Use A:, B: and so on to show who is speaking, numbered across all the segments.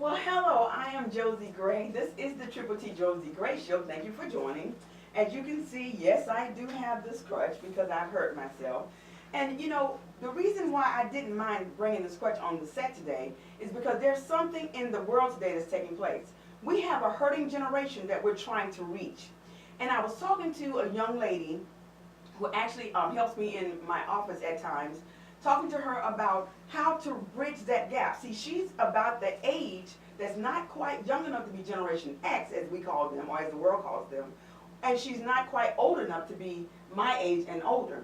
A: Well, hello, I am Josie Gray. This is the Triple T Josie Gray Show. Thank you for joining. As you can see, yes, I do have this crutch because I've hurt myself. And you know, the reason why I didn't mind bringing this crutch on the set today is because there's something in the world today that's taking place. We have a hurting generation that we're trying to reach. And I was talking to a young lady who actually helps me in my office at times, talking to her about how to bridge that gap. See, she's about the age that's not quite young enough to be Generation X, as we call them, or as the world calls them, and she's not quite old enough to be my age and older.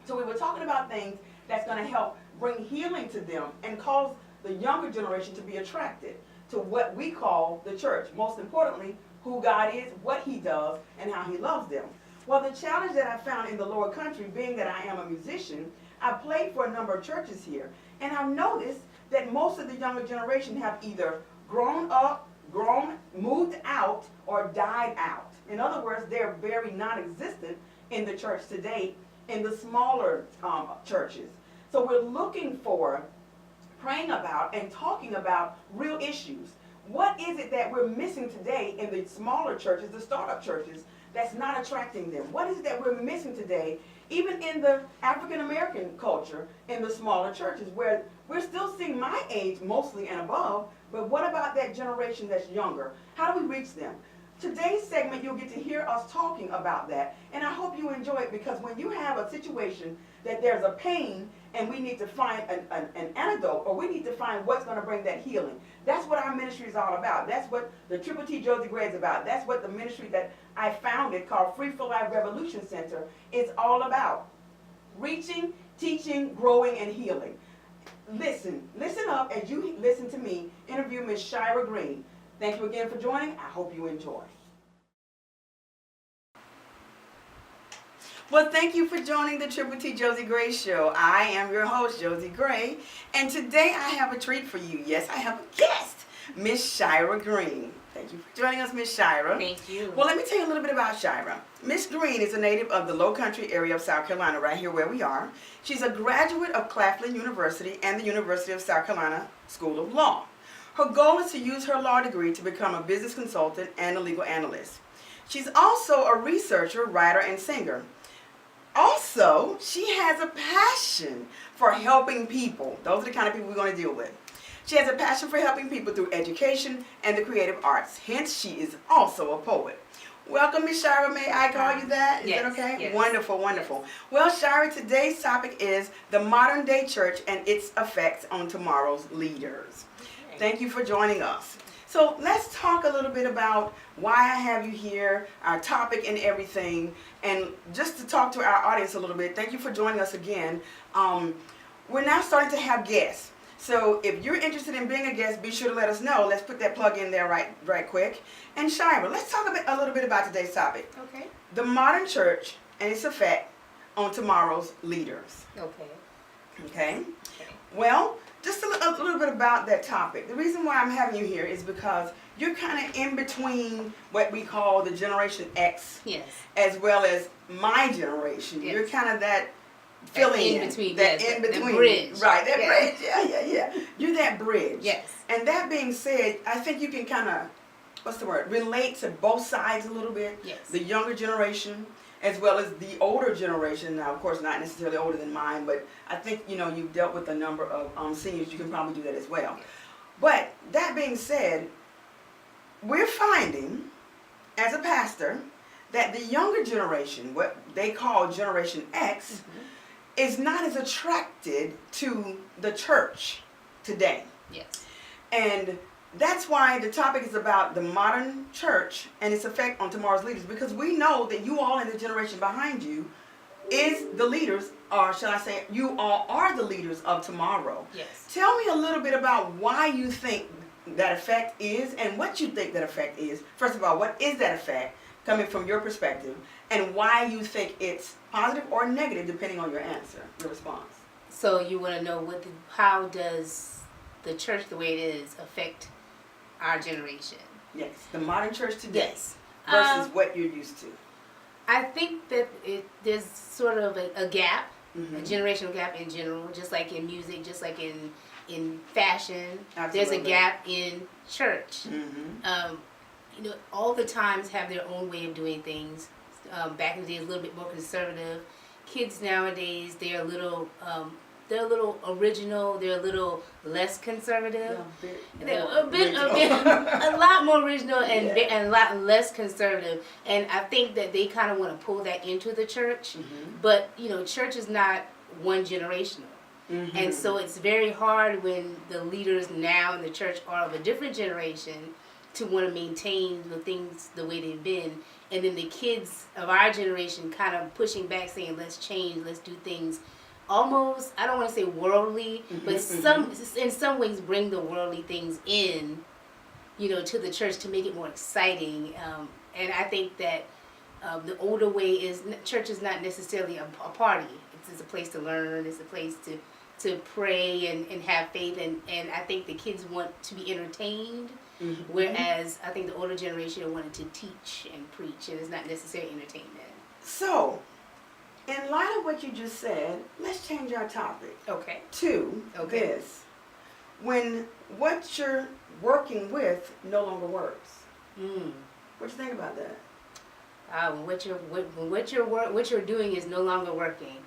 A: So we were talking about things that's going to help bring healing to them and cause the younger generation to be attracted to what we call the church. Most importantly, who God is, what He does, and how He loves them. Well, the challenge that I found in the lower country, being that I am a musician, I played for a number of churches here, and I've noticed that most of the younger generation have either grown up, moved out, or died out. In other words, they're very non-existent in the church today, in the smaller churches. So we're looking for, praying about, and talking about real issues. What is it that we're missing today in the smaller churches, the startup churches, that's not attracting them? What is it that we're missing today, even in the African American culture, in the smaller churches, where we're still seeing my age mostly and above, but what about that generation that's younger? How do we reach them? Today's segment, you'll get to hear us talking about that, and I hope you enjoy it, because when you have a situation that there's a pain and we need to find an antidote, or we need to find what's going to bring that healing, that's what our ministry is all about. That's what the Triple T Josie Gray is about. That's what the ministry that I founded, called Free for Life Revolution Center, is all about. Reaching, teaching, growing, and healing. Listen up as you listen to me interview Miss Shira Green. Thank you again for joining. I hope you enjoy. Well, thank you for joining the Triple T Josie Gray Show. I am your host, Josie Gray, and today I have a treat for you. Yes, I have a guest, Miss Shira Green. Thank you for joining us, Miss Shira.
B: Thank you.
A: Well, let me tell you a little bit about Shira. Miss Green is a native of the Low Country area of South Carolina, right here where we are. She's a graduate of Claflin University and the University of South Carolina School of Law. Her goal is to use her law degree to become a business consultant and a legal analyst. She's also a researcher, writer, and singer. Also, she has a passion for helping people. Those are the kind of people we're going to deal with. She has a passion for helping people through education and the creative arts. Hence, she is also a poet. Welcome, Ms. Shira. May I call you that? Is
B: yes,
A: that okay?
B: Yes.
A: Wonderful, wonderful. Well, Shira, today's topic is the modern day church and its effects on tomorrow's leaders.
B: Okay.
A: Thank you for joining us. So let's talk a little bit about why I have you here, our topic and everything, and just to talk to our audience a little bit, thank you for joining us again. We're now starting to have guests. So if you're interested in being a guest, be sure to let us know. Let's put that plug in there right quick. And Shira, let's talk a little bit about today's topic.
B: Okay.
A: The modern church and its effect on tomorrow's leaders.
B: Okay.
A: Okay?
B: Okay.
A: Well, just a little bit about that topic. The reason why I'm having you here is because you're kind of in between what we call the Generation X,
B: Yes.
A: as well as my generation.
B: Yes.
A: You're kind of that filling
B: in between.
A: that
B: yes,
A: in between,
B: the bridge.
A: right? That
B: Yes.
A: bridge, yeah. You're that bridge.
B: Yes.
A: And that being said, I think you can kind of, relate to both sides a little bit.
B: Yes.
A: The younger generation, as well as the older generation. Now, of course, not necessarily older than mine, but I think, you've dealt with a number of seniors. You can probably do that as well.
B: Yes.
A: But that being said, we're finding, as a pastor, that the younger generation, what they call Generation X, is not as attracted to the church today.
B: Yes.
A: And that's why the topic is about the modern church and its effect on tomorrow's leaders, because we know that you all in the generation behind you is the leaders, or shall I say, you all are the leaders of tomorrow.
B: Yes.
A: Tell me a little bit about why you think that effect is and what you think that effect is. First of all, what is that effect coming from your perspective, and why you think it's positive or negative depending on your answer, your response.
B: So you want to know how does the church the way it is affect our generation?
A: Yes, the modern church today
B: Yes.
A: versus what you're used to.
B: I think that there's sort of a gap,
A: Mhm.
B: a generational gap in general, just like in music, just like in in fashion.
A: Absolutely.
B: There's a gap in church.
A: Mm-hmm.
B: All the times have their own way of doing things. Back in the day, a little bit more conservative. Kids nowadays, they're a little original. They're a little less conservative. They're a lot more original and
A: Yeah.
B: and a lot less conservative. And I think that they kind of want to pull that into the church.
A: Mm-hmm.
B: But church is not one generational.
A: Mm-hmm.
B: And so it's very hard when the leaders now in the church are of a different generation to want to maintain the things the way they've been. And then the kids of our generation kind of pushing back saying, let's change, let's do things almost, I don't want to say worldly, but in some ways bring the worldly things in, to the church to make it more exciting. And I think that the older way is, church is not necessarily a party. It's a place to learn. It's a place to pray and have faith. And I think the kids want to be entertained, whereas I think the older generation wanted to teach and preach, and it's not necessarily entertainment.
A: So, in light of what you just said, let's change our topic
B: Okay.
A: to this. When what you're working with no longer works. What you think about that?
B: What you're doing is no longer working.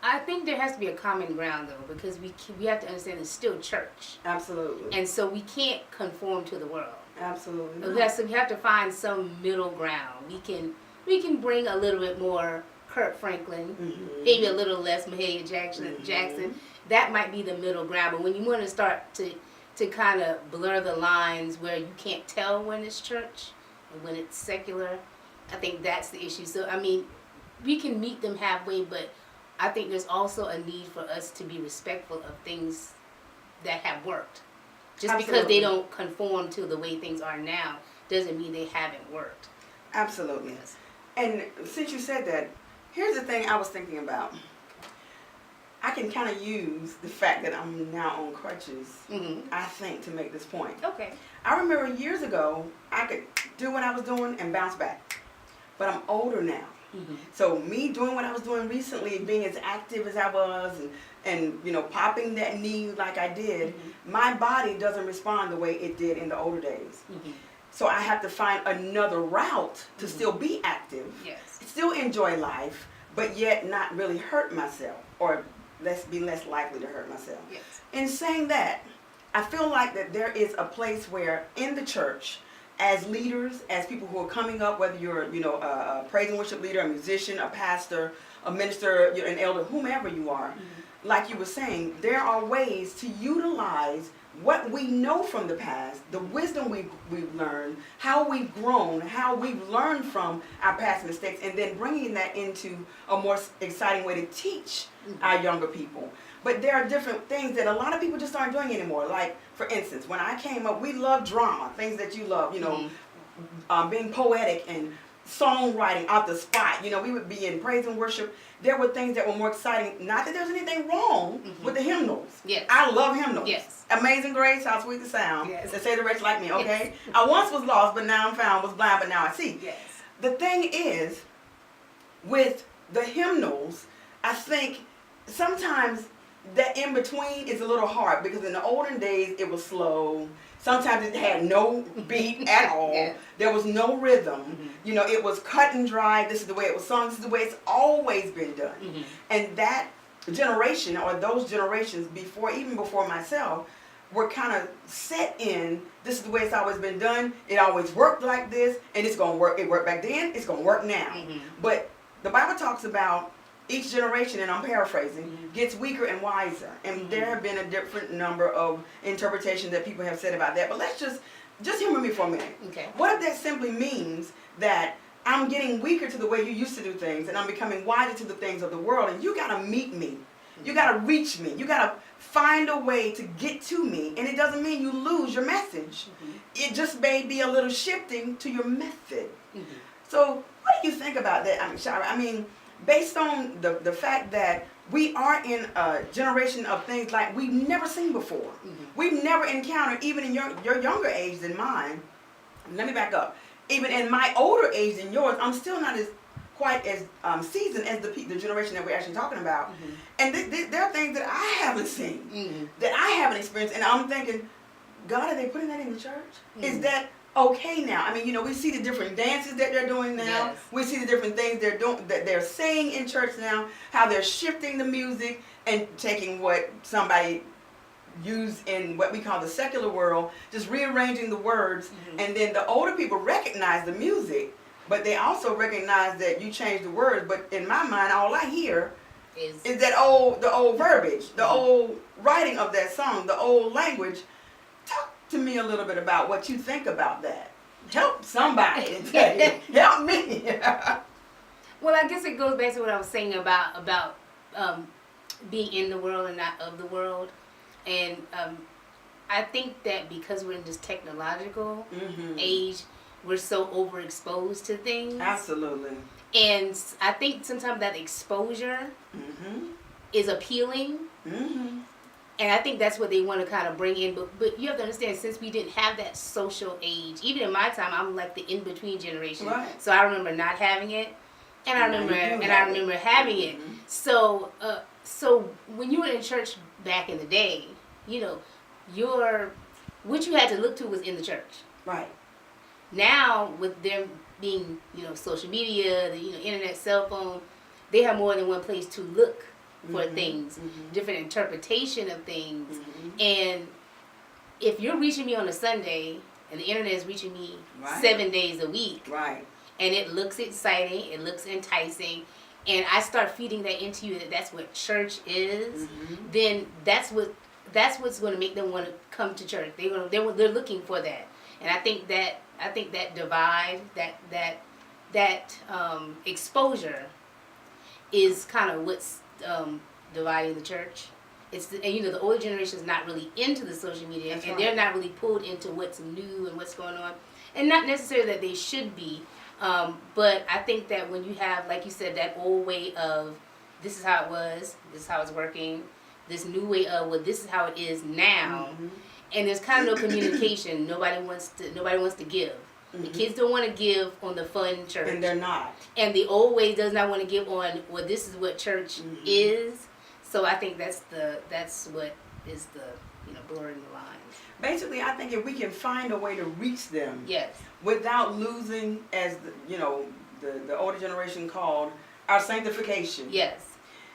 B: I think there has to be a common ground though, because we have to understand it's still church,
A: Absolutely.
B: and so we can't conform to the world.
A: Absolutely.
B: So we have to find some middle ground. We can bring a little bit more Kirk Franklin, maybe a little less Mahalia Jackson. That might be the middle ground. But when you want to start to kind of blur the lines where you can't tell when it's church and when it's secular, I think that's the issue. So I mean, we can meet them halfway, but I think there's also a need for us to be respectful of things that have worked. Just because
A: Absolutely.
B: they don't conform to the way things are now doesn't mean they haven't worked.
A: Absolutely. And since you said that, here's the thing I was thinking about. I can kind of use the fact that I'm now on crutches, I think, to make this point.
B: Okay.
A: I remember years ago, I could do what I was doing and bounce back. But I'm older now. So me doing what I was doing recently, being as active as I was, and popping that knee like I did, my body doesn't respond the way it did in the older days. So I have to find another route to still be active,
B: Yes.
A: still enjoy life, but yet not really hurt myself, or be less likely to hurt myself.
B: Yes.
A: In saying that, I feel like that there is a place where in the church, as leaders, as people who are coming up, whether you're, a praise and worship leader, a musician, a pastor, a minister, an elder, whomever you are, like you were saying, there are ways to utilize what we know from the past, the wisdom we've learned, how we've grown, how we've learned from our past mistakes, and then bringing that into a more exciting way to teach our younger people. But there are different things that a lot of people just aren't doing anymore. Like, for instance, when I came up, we love drama, things that you love, being poetic and songwriting off the spot. We would be in praise and worship. There were things that were more exciting. Not that there's anything wrong with the hymnals.
B: Yes.
A: I love hymnals.
B: Yes.
A: Amazing Grace, how sweet the sound.
B: Yes.
A: To say the rest like me, okay?
B: Yes.
A: I once was lost, but now I'm found, was blind, but now I see.
B: Yes.
A: The thing is, with the hymnals, I think sometimes that in between is a little hard, because in the olden days it was slow. Sometimes it had no beat at all.
B: Yeah.
A: There was no rhythm. It was cut and dry. This is the way it was sung. This is the way it's always been done. And that generation, or those generations even before myself, were kind of set in, this is the way it's always been done. It always worked like this, and it's going to work. It worked back then. It's going to work now. But the Bible talks about each generation, and I'm paraphrasing, gets weaker and wiser. And there have been a different number of interpretations that people have said about that. But let's just humor me for a minute.
B: Okay.
A: What if that simply means that I'm getting weaker to the way you used to do things, and I'm becoming wiser to the things of the world, and you got to meet me. You got to reach me. You got to find a way to get to me. And it doesn't mean you lose your message. It just may be a little shifting to your method. So what do you think about that? Shara, based on the fact that we are in a generation of things like we've never seen before. We've never encountered, even in your younger age than mine. Let me back up. Even in my older age than yours, I'm still not as quite as seasoned as the generation that we're actually talking about.
B: Mm-hmm.
A: And there are things that I haven't seen,
B: Mm-hmm.
A: that I haven't experienced, and I'm thinking, God, are they putting that in the church? Is
B: Mm-hmm.
A: that okay now? I mean, we see the different dances that they're doing now.
B: Yes.
A: We see the different things they're doing, that they're saying in church now, how they're shifting the music and taking what somebody used in what we call the secular world, just rearranging the words,
B: Mm-hmm.
A: and then the older people recognize the music, but they also recognize that you changed the words. But in my mind, all I hear is the old verbiage, the
B: Mm-hmm.
A: old writing of that song, the old language. Talk to me a little bit about what you think about that. Help somebody. Help me.
B: Well, I guess it goes back to what I was saying about being in the world and not of the world, and I think that because we're in this technological
A: Mm-hmm.
B: age, we're so overexposed to things.
A: Absolutely.
B: And I think sometimes that exposure
A: Mm-hmm.
B: is appealing.
A: Mm-hmm.
B: And I think that's what they want to kind of bring in. But you have to understand, since we didn't have that social age, even in my time, I'm like the in-between generation.
A: Right.
B: So I remember not having it. And I
A: Now you
B: remember
A: do
B: I
A: have it.
B: remember having it.
A: Mhm.
B: So so when you were in church back in the day, what you had to look to was in the church.
A: Right.
B: Now, with them being, social media, the internet, cell phone, they have more than one place to look for
A: Mhm.
B: things,
A: Mhm.
B: different interpretation of things.
A: Mhm.
B: And if you're reaching me on a Sunday and the internet is reaching me
A: Right.
B: 7 days a week,
A: Right.
B: and it looks exciting, it looks enticing, and I start feeding that into you that that's what church is,
A: Mhm.
B: then that's what's going to make them want to come to church. They're looking for that, and I think that divide, that exposure, is kind of what's dividing the church. And the older generation is not really into the social media,
A: That's
B: and
A: right.
B: they're not really pulled into what's new and what's going on, and not necessarily that they should be. But I think that when you have, like you said, that old way of this is how it was, this is how it's working, this new way of this is how it is now,
A: Mhm.
B: and there's kind of no communication. Nobody wants to give. The
A: Mhm.
B: kids don't want to give on the fun church,
A: And they're not.
B: and the old way does not want to give on this is what church
A: Mhm.
B: is. So I think that's what is the blurring the lines.
A: Basically, I think if we can find a way to reach them
B: Yes.
A: without losing, as the older generation called, our sanctification
B: Yes.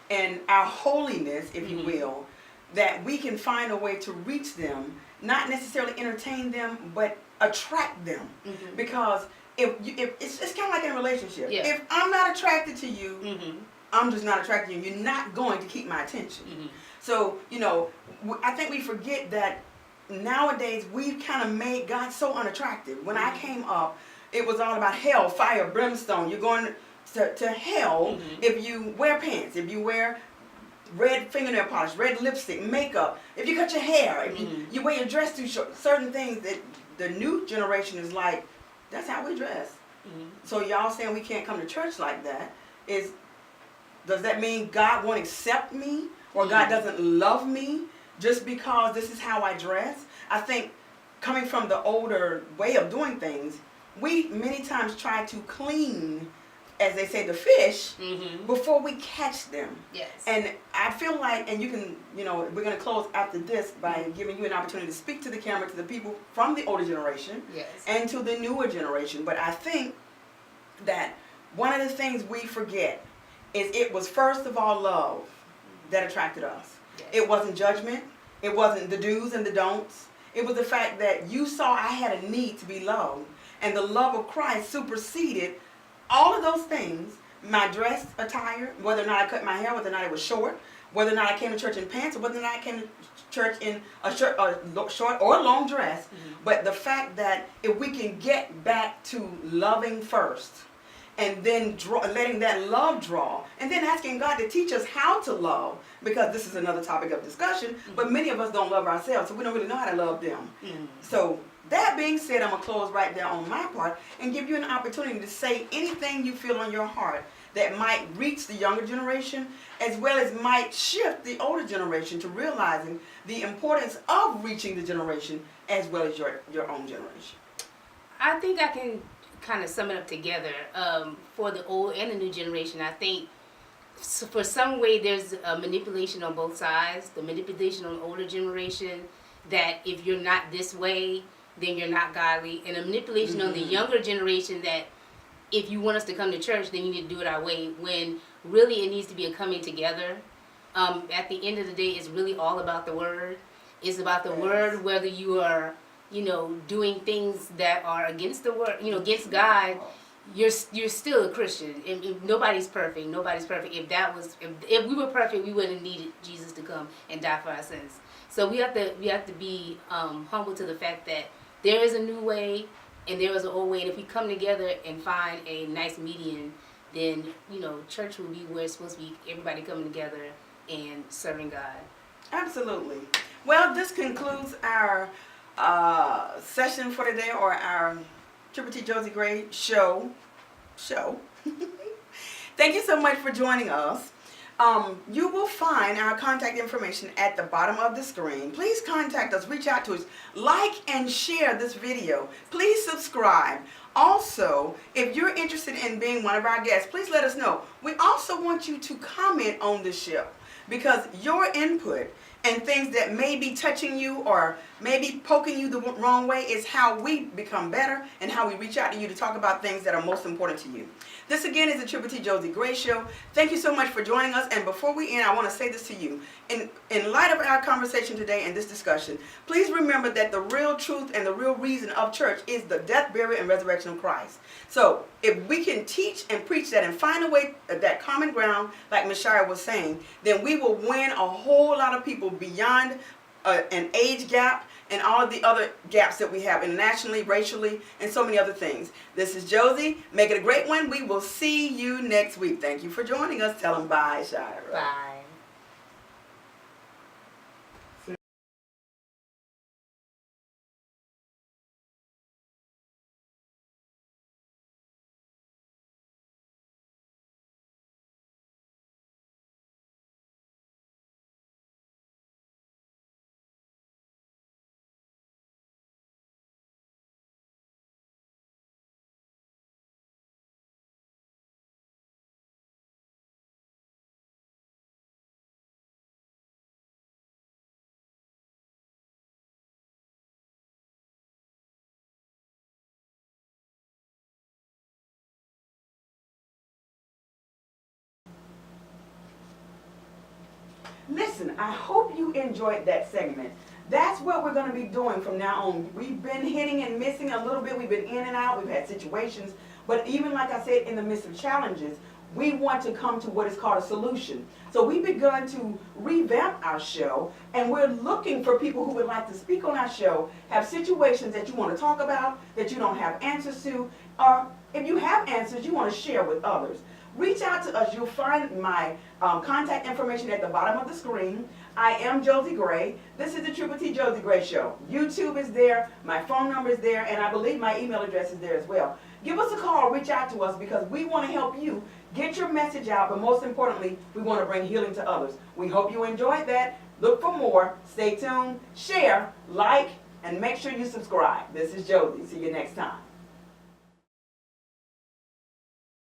A: and our holiness, if you
B: Mhm.
A: will, that we can find a way to reach them, not necessarily entertain them, but attract them.
B: Mhm.
A: Because if it's kind of like in a relationship.
B: Yeah.
A: If I'm not attracted to you,
B: Mhm.
A: I'm just not attracted to you. You're not going to keep my attention.
B: Mhm.
A: So, I think we forget that nowadays we've kind of made God so unattractive. When I came up, it was all about hell, fire, brimstone. You're going to hell
B: Mhm.
A: if you wear pants, if you wear red fingernail polish, red lipstick, makeup, if you cut your hair, if
B: Mhm.
A: you wear your dress too short. Certain things that the new generation is like, that's how we dress.
B: Mhm.
A: So y'all saying we can't come to church like that, does that mean God won't accept me, or God doesn't love me just because this is how I dress? I think coming from the older way of doing things, we many times try to clean, as they say, the fish
B: Mhm.
A: before we catch them.
B: Yes.
A: And I feel like, and you can, we're going to close after this by giving you an opportunity to speak to the camera, to the people from the older generation
B: Yes.
A: and to the newer generation. But I think that one of the things we forget is it was first of all love that attracted us.
B: Yes.
A: It wasn't judgment. It wasn't the do's and the don'ts. It was the fact that you saw I had a need to be loved, and the love of Christ superseded all of those things. My dress attire, whether or not I cut my hair, whether or not it was short, whether or not I came to church in pants, or whether or not I came to church in a short or long dress.
B: Mhm.
A: But the fact that if we can get back to loving first, and then letting that love draw, and then asking God to teach us how to love, because this is another topic of discussion, but many of us don't love ourselves, so we don't really know how to love them.
B: Mhm.
A: So that being said, I'm going to close right there on my part and give you an opportunity to say anything you feel on your heart that might reach the younger generation, as well as might shift the older generation to realizing the importance of reaching the generation as well as your own generation.
B: I think I can kind of sum it up together, for the old and the new generation, I think for some way there's a manipulation on both sides. The manipulation on the older generation that if you're not this way, then you're not godly, and a manipulation on the younger generation that if you want us to come to church, then you need to do it our way, when really it needs to be a coming together. At the end of the day, it's really all about the word. It's about the word, whether you are, doing things that are against the word, against God. You're still a Christian. If nobody's perfect. Nobody's perfect. If we were perfect, we wouldn't have needed Jesus to come and die for our sins. So we have to be humble to the fact that there is a new way and there is an old way. And if we come together and find a nice median, then church will be where it's supposed to be. Everybody coming together and serving God.
A: Absolutely. Well, this concludes our session for today, or our Triple T Josie Gray show. Thank you so much for joining us. You will find our contact information at the bottom of the screen. Please contact us, reach out to us, like and share this video. Please subscribe. Also, if you're interested in being one of our guests, please let us know. We also want you to comment on the show, because your input and things that may be touching you or maybe poking you the wrong way is how we become better and how we reach out to you to talk about things that are most important to you. This again is the Triple T Josie Gray Show. Thank you so much for joining us. And before we end, I want to say this to you. In light of our conversation today and this discussion, please remember that the real truth and the real reason of church is the death, burial, and resurrection of Christ. So if we can teach and preach that and find a way, that common ground, like Ms. Shire was saying, then we will win a whole lot of people beyond an age gap and all of the other gaps that we have internationally, racially, and so many other things. This is Josie. Make it a great one. We will see you next week. Thank you for joining us. Tell them bye, Shira.
B: Bye.
A: Listen, I hope you enjoyed that segment. That's what we're going to be doing from now on. We've been hitting and missing a little bit. We've been in and out. We've had situations. But even like I said, in the midst of challenges, we want to come to what is called a solution. So we've begun to revamp our show, and we're looking for people who would like to speak on our show, have situations that you want to talk about, that you don't have answers to, or if you have answers, you want to share with others. Reach out to us. You'll find my contact information at the bottom of the screen. I am Josie Gray. This is the Triple T Josie Gray Show. YouTube is there. My phone number is there. And I believe my email address is there as well. Give us a call. Reach out to us, because we want to help you get your message out. But most importantly, we want to bring healing to others. We hope you enjoyed that. Look for more. Stay tuned. Share, like, and make sure you subscribe. This is Josie. See you next time.